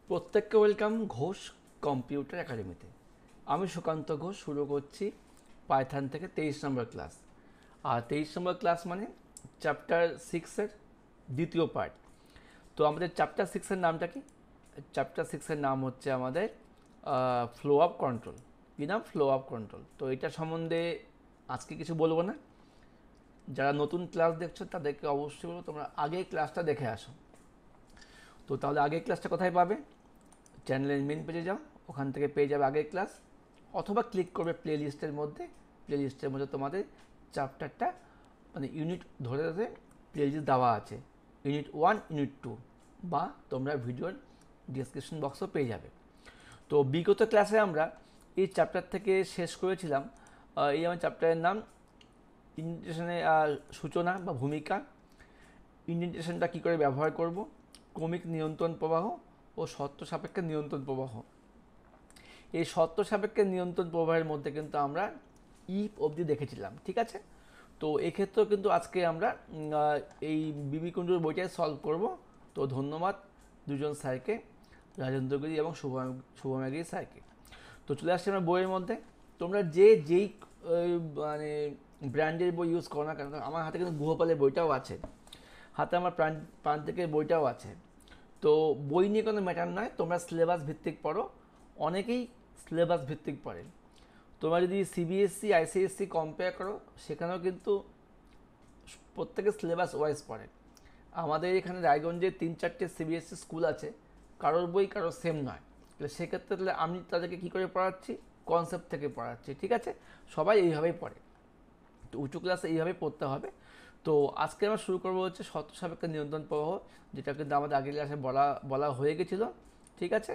প্রত্যেককে welcome Ghosh computer একাডেমিতে। আমি সুকান্ত ঘোষ শুরু করছি পাইথন থেকে 23 নম্বর ক্লাস। আর 23 নম্বর ক্লাস মানে চ্যাপ্টার 6-এর দ্বিতীয় পার্ট। তো আমাদের চ্যাপ্টার 6-এর নামটা কি? চ্যাপ্টার 6-এর নাম হচ্ছে আমাদের ফ্লো আপ কন্ট্রোল। কি নাম? Flow up control. তো এটা সম্বন্ধে আজকে কিছু বলবো না। যারা নতুন ক্লাস দেখছো তাদেরকে অবশ্যই বলবো তোমরা আগের ক্লাসটা দেখে আসো। তো তাহলে আগের ক্লাসটা কোথায় পাবে? চ্যানেলের মেন পেজে যাও, ওখান থেকে পেয়ে যাবে আগের ক্লাস, অথবা ক্লিক করবে প্লে লিস্টের মধ্যে তোমাদের চ্যাপ্টারটা মানে ইউনিট ধরে ধরে প্লে লিস্ট দেওয়া আছে, ইউনিট 1 ইউনিট 2, বা তোমরা ভিডিওর ডিসক্রিপশন বক্সও পেয়ে যাবে। তো বিগত ক্লাসে আমরা এই চ্যাপ্টার থেকে শেষ করেছিলাম। এই আমার চ্যাপ্টারের নাম ইন্ডেন্টেশনের সূচনা বা ভূমিকা, ইন্ডেন্টেশনটা কী করে ব্যবহার করব, ক্রমিক নিয়ন্ত্রণ প্রবাহ ও শর্ত সাপেক্ষে নিয়ন্ত্রণ প্রবাহ। এই শর্ত সাপেক্ষে নিয়ন্ত্রণ প্রবাহের মধ্যে কিন্তু আমরা ইফ অবধি দেখেছিলাম, ঠিক আছে? তো এক্ষেত্রেও কিন্তু আজকে আমরা এই বিবি কুণ্ডুর বইটাই সলভ করব। তো ধন্যবাদ দুজন স্যারকে, রাজেন্দ্রগিরি এবং শুভমেগিরি স্যারকে। তো চলে আসছি আমরা বইয়ের মধ্যে। তোমরা যেই মানে ব্র্যান্ডের বই ইউজ করো না কেন, আমার হাতে কিন্তু গুহপালের বইটাও আছে, হাতে আমার প্রান্তিকের বইটাও আছে। তো বই নিয়ে কোনো ম্যাটার নয়, তোমরা সিলেবাস ভিত্তিক পড়ো। অনেকেই সিলেবাস ভিত্তিক পড়ে। তোমরা যদি সিবিএসসি আইসিএসসি কম্পেয়ার করো, সেখানেও কিন্তু প্রত্যেকে সিলেবাস ওয়াইজ পড়ে। আমাদের এখানে রায়গঞ্জে 3-4টে সিবিএসসি স্কুল আছে, কারোর বই কারোর সেম নয়। তাহলে সেক্ষেত্রে তাহলে আমি তাদেরকে কী করে পড়াচ্ছি? কনসেপ্ট থেকে পড়াচ্ছি, ঠিক আছে? সবাই এইভাবেই পড়ে। তো উঁচু ক্লাসে এইভাবেই পড়তে হবে। তো আজকে আমরা শুরু করবো হচ্ছে শর্ত সাপেক্ষে নিয়ন্ত্রণ প্রবাহ, যেটা কিন্তু আমাদের আগের ক্লাসে বলা হয়ে গেছিলো, ঠিক আছে?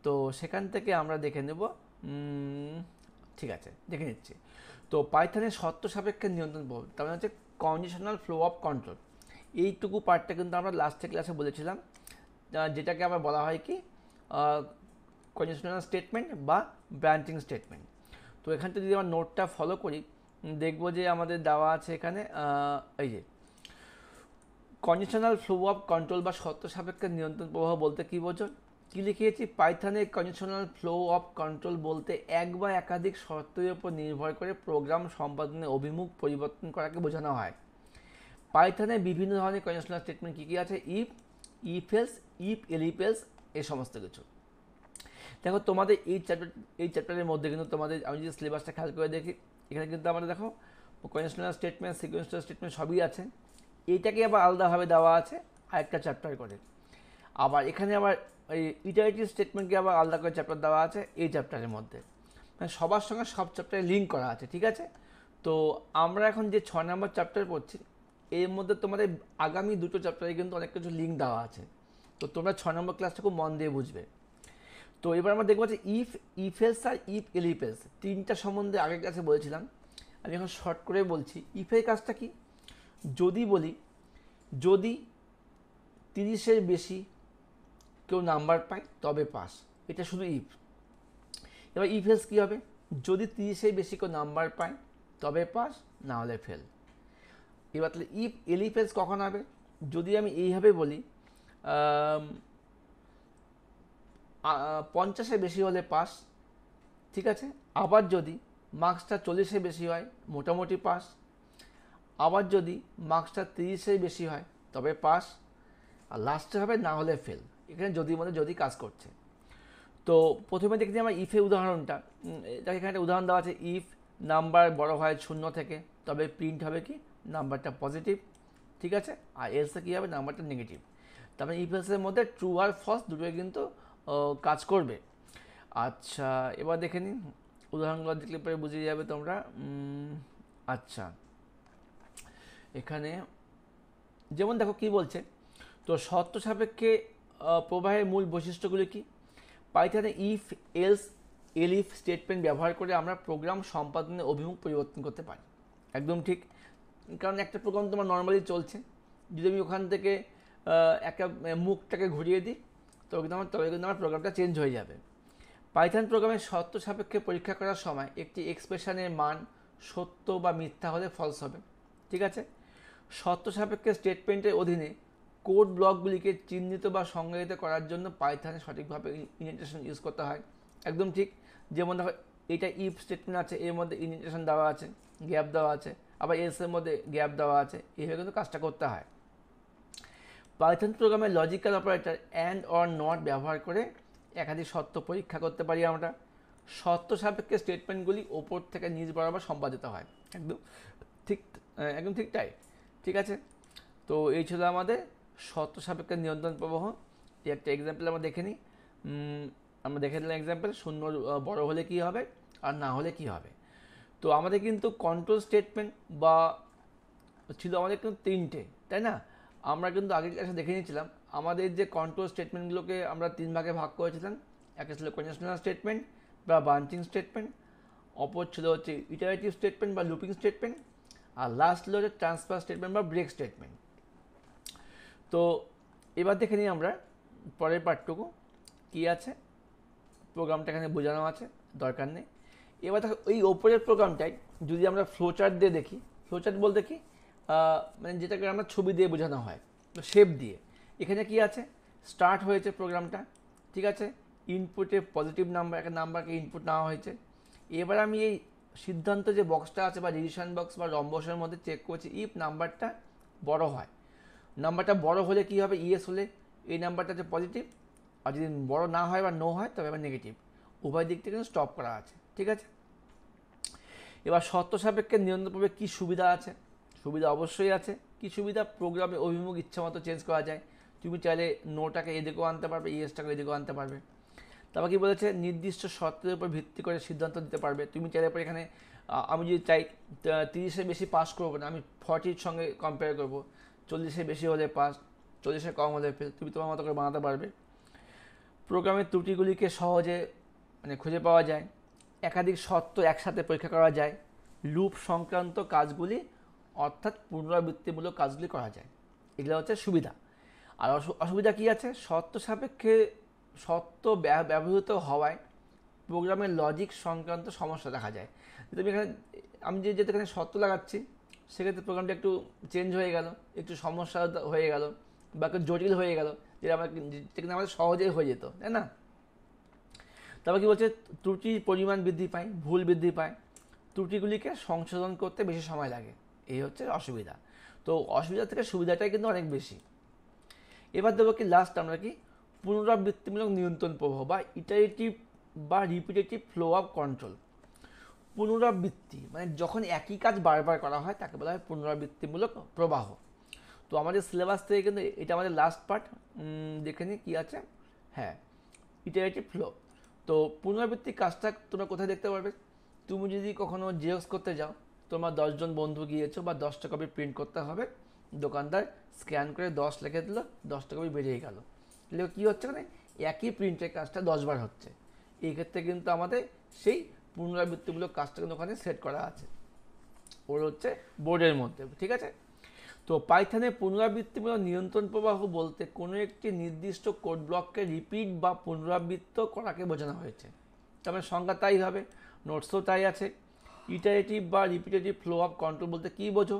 তো সেখান থেকে আমরা দেখে নেব। ঠিক আছে, দেখে নিচ্ছি। তো পাইথনের শর্ত সাপেক্ষে নিয়ন্ত্রণ প্রবাহ তার মানে হচ্ছে কন্ডিশনাল ফ্লো অফ কন্ট্রোল। এইটুকু পার্টটা কিন্তু আমরা লাস্টের ক্লাসে বলেছিলাম, যেটাকে আবার বলা হয় কি কন্ডিশনাল স্টেটমেন্ট বা ব্রাঞ্চিং স্টেটমেন্ট। তো এখান থেকে যদি আমরা নোটটা ফলো করি, দেখবো যে আমাদের দেওয়া আছে এখানে এই যে কন্ডিশনাল ফ্লো অফ কন্ট্রোল বা শর্ত সাপেক্ষে নিয়ন্ত্রণ প্রবাহ বলতে কী বোঝো? কী লিখিয়েছি? পাইথনের কন্ডিশনাল ফ্লো অফ কন্ট্রোল বলতে এক বা একাধিক শর্তের উপর নির্ভর করে প্রোগ্রাম সম্পাদনের অভিমুখ পরিবর্তন করাকে বোঝানো হয়। পাইথনে বিভিন্ন ধরনের কন্ডিশনাল স্টেটমেন্ট কী কী আছে? If else, if elif else, এই সমস্ত কিছু। দেখো তোমাদের এই চ্যাপ্টারের মধ্যে কিন্তু তোমাদের, আমি যদি সিলেবাসটা খেয়াল করে দেখি, এখানে কিন্তু আমাদের দেখো কন্ডিশনাল স্টেটমেন্ট, সিকোয়েন্সিয়াল স্টেটমেন্ট সবই আছে। এইটাকে আবার আলাদাভাবে দেওয়া আছে আরেকটা চ্যাপ্টার করে। আবার এখানে আবার এই ইটারেটিভ স্টেটমেন্টকে আবার আলাদা করে চ্যাপ্টার দেওয়া আছে এই চ্যাপ্টারের মধ্যে। মানে সবার সঙ্গে সব চ্যাপ্টারে লিঙ্ক করা আছে, ঠিক আছে? তো আমরা এখন যে 6 নম্বর চ্যাপ্টার পড়ছি, এর মধ্যে তোমাদের আগামী দুটো চ্যাপ্টারে কিন্তু অনেক কিছু লিঙ্ক দেওয়া আছে। তো তোমরা 6 নম্বর ক্লাসটা খুব মন দিয়ে বুঝবে। তো এবার আমরা দেখবো যে ইফ এলস আর ইফ এলিফ এলস তিনটা সম্বন্ধে আগের ক্লাসে বলেছিলাম। আমি এখন শর্ট করে বলছি। ইফের কাজটা কি? যদি বলি, যদি 30-এর বেশি কেউ নাম্বার পায় তবে পাস, এটা শুধু ইফ। এবার ইফ এলস কী হবে? যদি 30-এর বেশি কেউ নাম্বার পায় তবে পাস, না হলে ফেল। এবার তাহলে ইফ এলিফ এলস কখন হবে? যদি আমি এইভাবে বলি 50-এর বেশি হলে পাস, ঠিক আছে? আবার যদি মার্কসটা 40-এর বেশি হয় মোটামুটি পাস, আবার যদি মার্কসটা 30-এর বেশি হয় তবে পাস, আর লাস্টে হবে না হলে ফেল। এখানে যদি মধ্যে যদি কাজ করছে। তো প্রথমে দেখছি আমার ইফের উদাহরণটা। এখানে একটা উদাহরণ দেওয়া আছে, ইফ নাম্বার বড় হয় 0 থেকে তবে প্রিন্ট হবে কি? নাম্বারটা পজিটিভ, ঠিক আছে? আর এলসে কী হবে? নাম্বারটা নেগেটিভ। তারপরে ইফ এলসের মধ্যে ট্রু আর ফলস দুটোই কিন্তু কাজ করবে। আচ্ছা, এবার দেখে নিন উদাহরণগুলো, দেখলে পরে বুঝে যাবে তোমরা। আচ্ছা, এখানে যেমন দেখো কি বলছে, তো শর্ত সাপেক্ষে প্রবাহের মূল বৈশিষ্ট্যগুলি কি? পাইথনে ইফ এলস এলিফ স্টেটমেন্ট ব্যবহার করে আমরা প্রোগ্রাম সম্পাদনের অভিমুখ পরিবর্তন করতে পারি। একদম ঠিক, কারণ একটা প্রোগ্রাম তোমার নর্মালি চলছে, যদি আমি ওখান থেকে একটা মুখটাকে ঘুরিয়ে দিই তবে কিন্তু আমার প্রোগ্রামটা চেঞ্জ হয়ে যাবে। পাইথন প্রোগ্রামের শর্ত সাপেক্ষে পরীক্ষা করার সময় একটি এক্সপ্রেশনের মান সত্য বা মিথ্যা হলে ফলস হবে, ঠিক আছে? শর্ত সাপেক্ষে স্টেটমেন্টের অধীনে কোড ব্লকগুলিকে চিহ্নিত বা সংজ্ঞায়িত করার জন্য পাইথনে সঠিকভাবে ইন্ডেন্টেশন ইউজ করতে হয়। একদম ঠিক। যেমন দেখো এটা ইফ স্টেটমেন্ট আছে, এর মধ্যে ইন্ডেন্টেশন দেওয়া আছে, গ্যাপ দেওয়া আছে, আবার এস এর মধ্যে গ্যাপ দেওয়া আছে, এইভাবে কিন্তু কাজটা করতে হয়। পাইথন প্রোগ্রামের logical operator and or not ব্যবহার করে একাধিক শর্ত পরীক্ষা করতে পারি আমরা। শর্ত সাপেক্ষে স্টেটমেন্টগুলি ওপর থেকে নিচ বরাবর সম্পাদিত হয়। একদম ঠিক, একদম ঠিক তাই। ঠিক আছে, তো এই ছিল আমাদের শর্ত সাপেক্ষে নিয়ন্ত্রণ প্রবাহ। এই একটা এক্সাম্পল আমরা দেখে নিই। আমরা দেখে নিলাম এক্সাম্পল, শূন্য বড় হলে কি হবে আর না হলে কি হবে। তো আমাদের কিন্তু কন্ট্রোল স্টেটমেন্ট বা ছিল আমাদের কিন্তু তিনটে, তাই না? আমরা কিন্তু আগের ক্লাসে দেখে নিয়েছিলাম আমাদের যে কন্ট্রোল স্টেটমেন্টগুলোকে আমরা তিন ভাগে ভাগ করেছিলাম। একটা ছিল কন্ডিশনাল স্টেটমেন্ট বা ব্রাঞ্চিং স্টেটমেন্ট, অপর ছিল হচ্ছে ইটারেটিভ স্টেটমেন্ট বা লুপিং স্টেটমেন্ট, আর লাস্ট ছিল হচ্ছে ট্রান্সফার স্টেটমেন্ট বা ব্রেক স্টেটমেন্ট। তো এবার দেখে নিই আমরা পরের পার্টটুকু কী আছে। প্রোগ্রামটা এখানে বোঝানো আছে, দরকার নেই। এবার দেখো এই ওপরের প্রোগ্রামটাই যদি আমরা ফ্লোচার্ট দিয়ে দেখি, ফ্লোচার্ট বলতে কি মানে যেটাকে আমরা ছবি দিয়ে বোঝানো হয়, শেপ দিয়ে। এখানে কি আছে, স্টার্ট হয়েছে প্রোগ্রামটা, ঠিক আছে, ইনপুটে পজিটিভ নাম্বার, একটা নাম্বারকে ইনপুট নেওয়া হয়েছে। এবার আমি এই সিদ্ধান্ত যে বক্সটা আছে বা ডিসিশন বক্স বা রম্বসের মধ্যে চেক করছি ইফ নাম্বারটা বড় হয়। নাম্বারটা বড় হলে কি হবে, ইয়েস হলে এই নাম্বারটা হচ্ছে পজিটিভ, আর যদি বড় না হয় বা নো হয় তবে আবার নেগেটিভ। উভয় দিক থেকে কিন্তু স্টপ করা আছে, ঠিক আছে। এবার শর্ত সাপেক্ষে নিয়ন্ত্রণ প্রবাহে কী সুবিধা আছে? সুবিধা অবশ্যই আছে। কি সুবিধা? প্রোগ্রামে অভিমুখ ইচ্ছা মতো চেঞ্জ করা যায়। তুমি চাইলে নোটাকে এদিকেও আনতে পারবে, ইয়েসটাকে এদিকেও আনতে পারবে। তারপর কি বলেছে, নির্দিষ্ট শর্তের উপর ভিত্তি করে সিদ্ধান্ত দিতে পারবে। তুমি চাইলে পরে এখানে আমি যদি চাই 30-এর বেশি পাস করবো না, আমি 40-র সঙ্গে কম্পেয়ার করবো, 40-এর বেশি হলে পাস, 40-এর কম হলে ফেল, তুমি তোমার মতো করে বানাতে পারবে। প্রোগ্রামের ত্রুটিগুলিকে সহজে মানে খুঁজে পাওয়া যায়। একাধিক শর্ত একসাথে পরীক্ষা করা যায়। লুপ সংক্রান্ত কাজগুলি অর্থাৎ পুনরাবৃত্তিমূলক কাজগুলি করা যায়। এগুলো হচ্ছে সুবিধা। আর অসুবিধা কী আছে? শর্ত সাপেক্ষে শর্ত ব্যবহৃত হওয়ায় প্রোগ্রামের লজিক সংক্রান্ত সমস্যা দেখা যায়। তুমি এখানে আমি যেখানে শর্ত লাগাচ্ছি সেক্ষেত্রে প্রোগ্রামটা একটু চেঞ্জ হয়ে গেল, একটু সমস্যা হয়ে গেল বা একটু জটিল হয়ে গেল, যেটা আমাদের সহজেই হয়ে যেত, তাই না? তারপর কি বলছে, ত্রুটির পরিমাণ বৃদ্ধি পায়, ভুল বৃদ্ধি পায়, ত্রুটিগুলিকে সংশোধন করতে বেশি সময় লাগে। এই হচ্ছে অসুবিধা। তো অসুবিধা থেকে সুবিধাটাই কিন্তু অনেক বেশি। এবার দেবো কি লাস্ট আমরা কি পুনরাবৃত্তিমূলক নিয়ন্ত্রণ প্রবাহ বা ইটারেটিভ বা রিপিটেটিভ ফ্লো অফ কন্ট্রোল। পুনরাবৃত্তি মানে যখন একই কাজ বারবার করা হয় তাকে বলা হয় পুনরাবৃত্তিমূলক প্রবাহ। তো আমাদের সিলেবাস থেকে কিন্তু এটা আমাদের লাস্ট পার্ট। দেখে নিই কী আছে। হ্যাঁ, ইটারেটিভ ফ্লো। তো পুনরাবৃত্তির কাজটা তোমরা কোথায় দেখতে পারবে? তুমি যদি কখনো জেরক্স করতে যাও, তোমার 10 জন বন্ধু গিয়েছো বা 10টা কপি প্রিন্ট করতে হবে, দোকানদার স্ক্যান করে 10 লিখে দিল, 10টা কপি বেরিয়ে গেল। তাহলে কী হচ্ছে, মানে একই প্রিন্টের কাজটা 10 বার হচ্ছে। এই ক্ষেত্রে কিন্তু আমাদের সেই পুনরাবৃত্তিমূলক কাজটা কিন্তু ওখানে সেট করা আছে, ওর হচ্ছে বোর্ডের মধ্যে, ঠিক আছে। তো পাইথনে পুনরাবৃত্তিমূলক নিয়ন্ত্রণ প্রবাহ বলতে কোনো একটি নির্দিষ্ট কোড ব্লককে রিপিট বা পুনরাবৃত্ত করাকে বোঝানো হয়েছে। তার সংজ্ঞা তাই হবে, নোটসও তাই আছে। ইটারেটিভ বা রিপিটেটিভ ফ্লো অফ কন্ট্রোল বলতে কী বোঝো?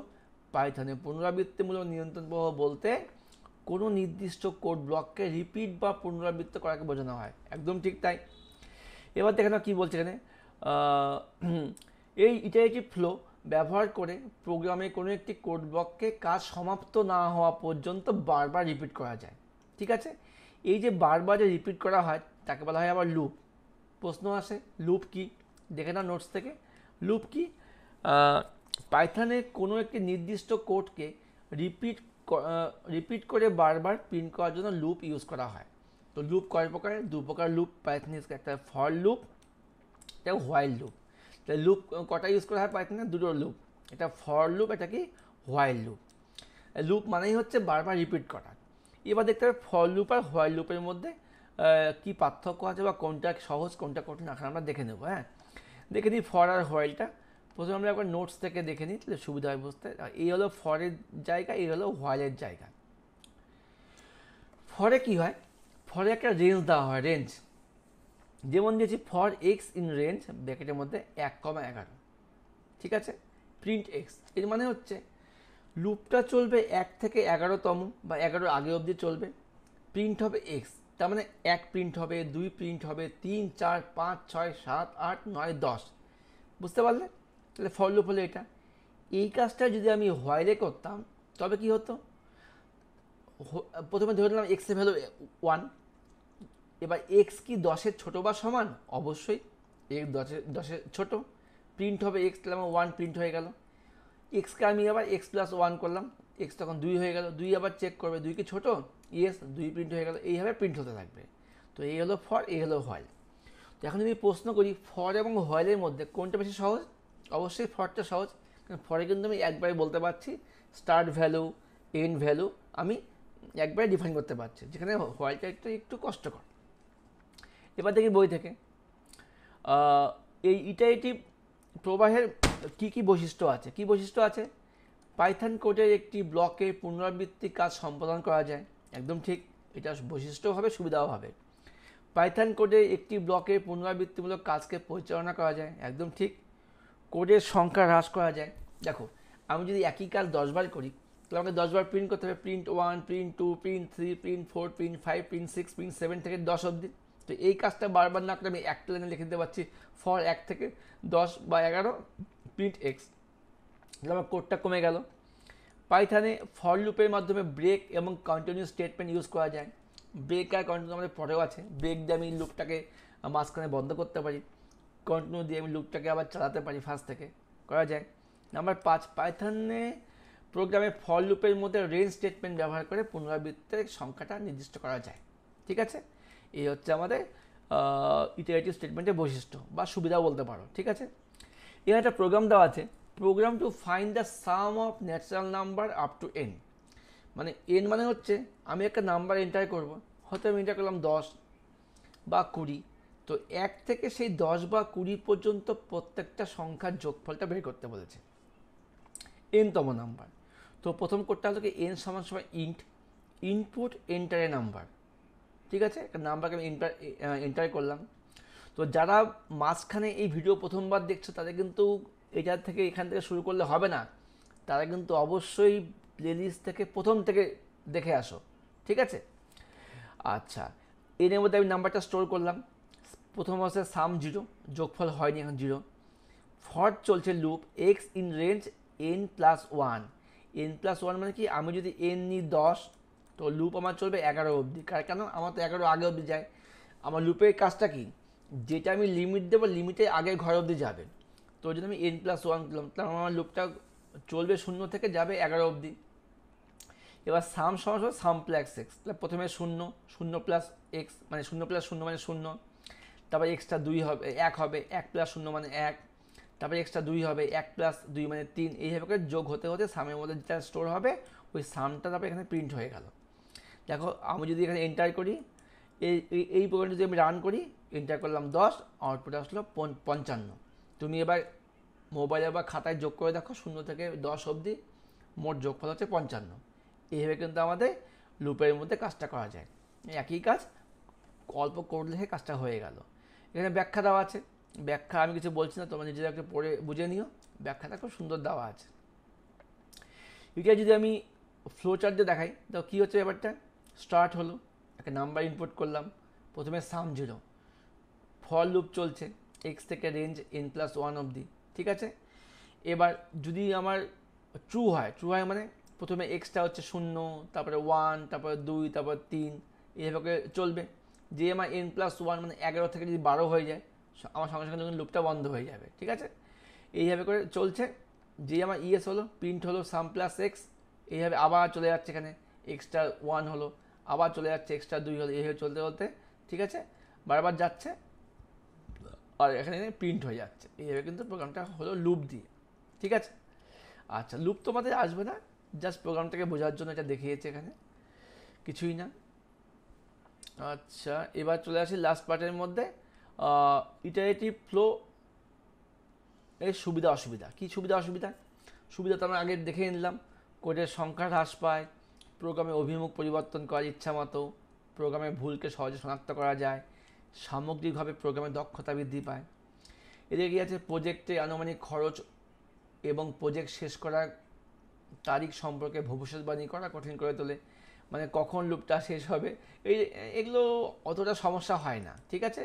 পাইথনে পুনরাবৃত্তিমূলক নিয়ন্ত্রণ প্রবাহ বলতে কোনো নির্দিষ্ট কোড ব্লককে রিপিট বা পুনরাবৃত্ত করাকে বোঝানো হয়। একদম ঠিক তাই। এবার দেখে নাও কী বলছে এখানে। এই ইটারেটিভ ফ্লো ব্যবহার করে প্রোগ্রামে কোনো একটি কোড ব্লককে কাজ সমাপ্ত না হওয়া পর্যন্ত বারবার রিপিট করা যায়, ঠিক আছে। এই যে বারবার যে রিপিট করা হয় তাকে বলা হয় আবার লুপ। প্রশ্ন আসে লুপ কি, দেখে না নোটস থেকে। লুপ কি? পাইথনে কোনো একটি নির্দিষ্ট কোডকে রিপিট করে বারবার প্রিন্ট করার জন্য লুপ ইউজ করা হয়। তো লুপ কয় প্রকার? দু প্রকার লুপ পাইথনে, একটা ফর লুপ, একটা হোয়াইল লুপ। তাহলে লুপ কটা ইউজ করা হয় পাইথনে? দুটো লুপ, এটা ফর লুপ, এটা কি হোয়াইল লুপ। লুপ মানেই হচ্ছে বারবার রিপিট করা। এবার দেখতে হবে ফর লুপ আর হোয়াইল লুপের মধ্যে কি পার্থক্য আছে বা কোনটা সহজ কোনটা কঠিন, এখন আমরা দেখে নেব। হ্যাঁ, দেখে নিই ফর আর হোয়াইলটা। প্রথমে আমরা একবার নোটস থেকে দেখে নিই, তাহলে সুবিধা হয় বুঝতে। এই হলো ফরের জায়গা, এই হলো হোয়াইলের জায়গা। ফরে কি হয়? ফরে একটা রেঞ্জ দেওয়া হয়, রেঞ্জ। যেমন দিয়েছি ফর এক্স ইন রেঞ্জ ব্র্যাকেটের মধ্যে 1,11, ঠিক আছে, প্রিন্ট এক্স। এর মানে হচ্ছে লুপটা চলবে 1 থেকে 11তম বা 11 আগে অবধি চলবে। প্রিন্ট হবে এক্স, তার মানে 1 প্রিন্ট হবে, 2 প্রিন্ট হবে, 3 4 5 6 7 8 9 10। বুঝতে পারলে? তাহলে ফর লুপ হলো এটা। এই কাজটা যদি আমি হোয়াইলে করতাম তবে কি হতো, প্রথমে ধরে নিলাম এক্সের ভ্যালু 1। এবার এক্স কি 10-এর ছোটো বা সমান? অবশ্যই এক্স 10-এর ছোটো। প্রিন্ট হবে এক্স, তাহলে আমার 1 প্রিন্ট হয়ে গেল। এক্সকে আমি আবার এক্স প্লাস 1 করলাম, এক্স তখন 2 হয়ে গেল। 2 আবার চেক করবে 2 কি ছোটো? ইয়েস, 2 প্রিন্ট হয়ে গেল। এইভাবে প্রিন্ট হতে থাকবে। তো এই হলো ফর, এই হলো হোয়াইল। তো এখন যদি প্রশ্ন করি ফর এবং হোয়াইলের মধ্যে কোনটা বেশি সহজ, অবশ্যই ফরটা সহজ। কারণ ফরে কিন্তু আমি একবারে বলতে পারছি স্টার্ট ভ্যালু, এন্ড ভ্যালু আমি একবারে ডিফাইন করতে পারছি, যেখানে হোয়াইলটা একটু কষ্টকর। এবার দেখি বই থেকে এই ইটারেটিভ প্রবাহের কি বৈশিষ্ট্য আছে। কি বৈশিষ্ট্য আছে? পাইথন কোডের একটি ব্লকে পুনরাবৃত্তি কাজ সম্পাদন করা যায়, একদম ঠিক। এটা বৈশিষ্ট্য হবে, সুবিধাও হবে। পাইথন কোডে একটি ব্লকে পুনরাবৃত্তিমূলক কাজকে পরিচালনা করা যায়, একদম ঠিক। কোডের সংখ্যা হ্রাস করা যায়। দেখো, আমি যদি একই কাজ 10 বার করি তাহলে আমাকে 10 বার প্রিন্ট করতে হবে। Print 1, print 2, print 3, print 4, print 5, print 6, print 7 থেকে 10 অবধি। তো এই কাজটা বারবার না করে আমি একটা লাইনে লিখে দিতে পারছি ফর 1 থেকে 10 বা 11 প্রিন্ট এক্স। তাহলে আমার কোডটা কমে গেল। পাইথনে ফর লুপের মাধ্যমে ব্রেক এবং কন্টিনিউ স্টেটমেন্ট ইউজ করা যায়। ব্রেক আর কন্টিনিউ আমাদের পরেও আছে। ব্রেক দিয়ে আমি লুপটাকে মাঝখানে বন্ধ করতে পারি, কন্টিনিউ দিয়ে আমি লুপটাকে আবার চালাতে পারি ফার্স্ট থেকে, করা যায়। নাম্বার 5, পাইথনে প্রোগ্রামে ফর লুপের মধ্যে রেঞ্জ স্টেটমেন্ট ব্যবহার করে পুনরাবৃত্তির সংখ্যাটা নির্দিষ্ট করা যায়। ঠিক আছে, এই হচ্ছে আমাদের ইটারেটিভ স্টেটমেন্টের বৈশিষ্ট্য বা সুবিধাও বলতে পারো। ঠিক আছে, এখানে একটা প্রোগ্রাম দেওয়া আছে, program to find the sum of natural number up to N. মানে এন মানে হচ্ছে আমি একটা নাম্বার এন্টার করব, হয়তো আমি এন্টার করলাম 10 বা 20। তো 1 থেকে সেই 10 বা 20 পর্যন্ত প্রত্যেকটা সংখ্যার যোগফলটা বের করতে বলেছে, এনতম নাম্বার। তো প্রথম কোডটা হলো কি এন সমান সমান int input enter a number. ঠিক আছে, একটা নাম্বারকে আমি এন্টার করলাম। তো যারা মাঝখানে এই ভিডিও প্রথমবার দেখছো তাদের কিন্তু এখান থেকে শুরু করলে হবে না, তারা কিন্তু অবশ্যই প্লেলিস্ট থেকে প্রথম থেকে দেখে আসো। ঠিক আছে, আচ্ছা, এর মধ্যে আমি নাম্বারটা স্টোর করলাম। প্রথম হচ্ছে সাম 0, যোগফল হয়নি এখন 0। ফর চলছে loop x in range N plus 1। N plus 1 মানে কি, আমি যদি এন নিই 10 তো লুপ আমার চলবে 11 অবধি। কেন? আমার তো 11 আগে অবধি যায়। আমার লুপের কাজটা কি, যেটা আমি লিমিট দেবো লিমিটের আগে ঘর অবধি যাবে। তো যদি আমি এন প্লাস 1 দিলাম তাহলে আমার লুপটা চলবে 0 থেকে যাবে 11 অবধি। এবার সাম সমান সাম প্লাস এক্স, তাহলে প্রথমে 0, 0 প্লাস এক্স মানে 0 প্লাস 0 মানে 0, তারপরে এক্সট্রা 2 হবে, 1 হবে, 1 প্লাস 0 মানে 1, তারপরে এক্সট্রা 2 হবে, 1 প্লাস 2 মানে 3। এইভাবে করে যোগ হতে হতে সামের মধ্যে যেটা স্টোর হবে ওই সামটা তারপরে এখানে প্রিন্ট হয়ে গেল। দেখো, আমি যদি এখানে এন্টার করি, এই প্রোগ্রামটা যদি আমি রান করি, এন্টার করলাম 10, আউটপুট আসলো 55। তুমি এবার মোবাইলে বা খাতায় যোগ করে দেখো 0 থেকে 10 অবধি মোট যোগফল হচ্ছে 55। এইভাবে কিন্তু আমাদের লুপের মধ্যে কাজটা করা যায়। একই কাজ অল্প কোড লিখে কাজটা হয়ে গেল। এখানে ব্যাখ্যা দেওয়া আছে, ব্যাখ্যা আমি কিছু বলছি না, তোমরা নিজেরা একটু পড়ে বুঝে নিও। ব্যাখ্যাটা খুব সুন্দর দেওয়া আছে। এটা যদি আমি ফ্লো চার্ট দিয়ে দেখাই তো কী হচ্ছে ব্যাপারটা, স্টার্ট হলো, একটা নাম্বার ইনপুট করলাম, প্রথমে সাম 0, ফর লুপ চলছে এক্স থেকে রেঞ্জ এন প্লাস 1 অবধি। ঠিক আছে, এবার যদি আমার ট্রু হয় মানে প্রথমে এক্সটা হচ্ছে 0, তারপরে 1, তারপরে 2, তারপর 3, এইভাবে চলবে। যে আমার এন প্লাস 1 মানে 11 থেকে যদি 12 হয়ে যায়, আমার সঙ্গে সঙ্গে লুপটা বন্ধ হয়ে যাবে। ঠিক আছে, এইভাবে করে চলছে। যে আমার ইএস হলো, প্রিন্ট হলো সাম প্লাস এক্স, এইভাবে আবার চলে যাচ্ছে, এখানে এক্সট্রা 1 হলো, আবার চলে যাচ্ছে এক্সট্রা 2 হলো, এইভাবে চলতে চলতে ঠিক আছে বারবার যাচ্ছে, আর এখানে প্রিন্ট হয়ে যাচ্ছে। এইভাবে কিন্তু প্রোগ্রামটা হলো লুপ দিয়ে। ঠিক আছে, আচ্ছা, লুপ তোমাদের আসবে না, জাস্ট প্রোগ্রামটাকে বোঝার জন্য এটা দেখিয়েছে এখানে, কিছুই না। আচ্ছা, এবার চলে আসি লাস্ট পার্টের মধ্যে, ইটারেটিভ ফ্লো এর সুবিধা অসুবিধা। কী সুবিধা অসুবিধা? সুবিধা তো আমরা আগে দেখে নিলাম, কোডের সংখ্যা হ্রাস পায়, প্রোগ্রামের অভিমুখ পরিবর্তন করার ইচ্ছা মতো, প্রোগ্রামের ভুলকে সহজে শনাক্ত করা যায়, সামগ্রিকভাবে প্রোগ্রামের দক্ষতা বৃদ্ধি পায়। এদিকে কী আছে, প্রজেক্টে আনুমানিক খরচ এবং প্রজেক্ট শেষ করার তারিখ সম্পর্কে ভবিষ্যৎবাণী করা কঠিন করে তোলে, মানে কখন লুপটা শেষ হবে। এই এগুলো অতটা সমস্যা হয় না, ঠিক আছে।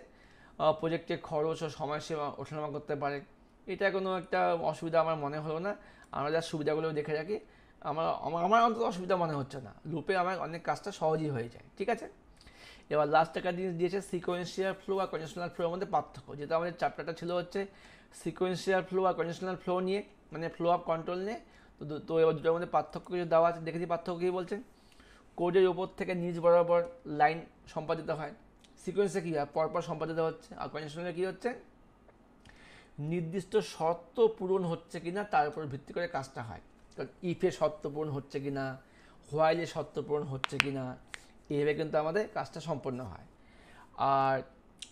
প্রজেক্টের খরচ ও সময়সীমা ওঠানামা করতে পারে, এটা কোনো একটা অসুবিধা আমার মনে হলো না। আমরা যা সুবিধাগুলো দেখে রাখি, আমার অন্তত অসুবিধা মনে হচ্ছে না, লুপে আমার অনেক কাজটা সহজই হয়ে যায়, ঠিক আছে। এবার লাস্ট একটা জিনিস দিয়েছে সিকোয়েন্সিয়াল ফ্লো আর কন্ডিশনাল ফ্লোর মধ্যে পার্থক্য, যেটা আমাদের চ্যাপ্টারটা ছিল হচ্ছে সিকোয়েন্সিয়াল ফ্লো আর কন্ডিশনাল ফ্লো নিয়ে, মানে ফ্লো অফ কন্ট্রোল নিয়ে। তো এবার দুটোর মধ্যে পার্থক্য কিছু দেওয়া আছে, দেখেছি পার্থক্য কী বলছেন। কোডের ওপর থেকে নিচ বরাবর লাইন সম্পাদিত হয়, সিকোয়েন্সে কী হয় পরপর সম্পাদিত হচ্ছে। আর কন্ডিশনালে কী হচ্ছে, নির্দিষ্ট শর্ত পূরণ হচ্ছে কিনা তার উপর ভিত্তি করে কাজটা হয়। কারণ ইফের শর্ত পূরণ হচ্ছে কিনা, হোয়াইলের শর্ত পূরণ হচ্ছে কিনা, এইভাবে কিন্তু আমাদের কাজটা সম্পন্ন হয়। আর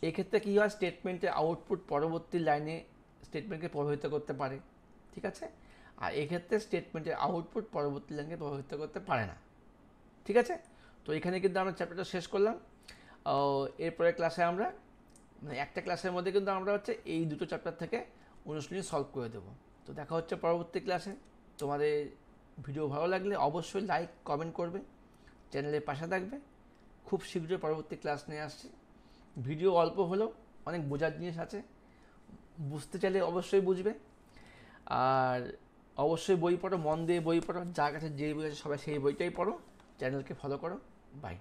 এক্ষেত্রে কী হয়, স্টেটমেন্টের আউটপুট পরবর্তী লাইনে স্টেটমেন্টকে প্রভাবিত করতে পারে, ঠিক আছে। আর এক্ষেত্রে স্টেটমেন্টের আউটপুট পরবর্তী লাইনকে প্রভাবিত করতে পারে না, ঠিক আছে। তো এখানে কিন্তু আমরা চ্যাপ্টারটা শেষ করলাম। এরপরে ক্লাসে আমরা, মানে একটা ক্লাসের মধ্যে কিন্তু আমরা হচ্ছে এই দুটো চ্যাপ্টার থেকে অনুশীলনী সলভ করে দেবো। তো দেখা হচ্ছে পরবর্তী ক্লাসে। তোমাদের ভিডিও ভালো লাগলে অবশ্যই লাইক কমেন্ট করবে, চ্যানেলের পাশে থাকবে। খুব শীঘ্রই পরবর্তী ক্লাস নিয়ে আসছি। ভিডিও অল্প হলেও অনেক বোঝার জিনিস আছে, বুঝতে চাইলে অবশ্যই বুঝবে। আর অবশ্যই বই পড়ো, মন দিয়ে বই পড়ো, যার কাছে যে বই আছে সবাই সেই বইটাই পড়ো। চ্যানেলকে ফলো করো। বাই।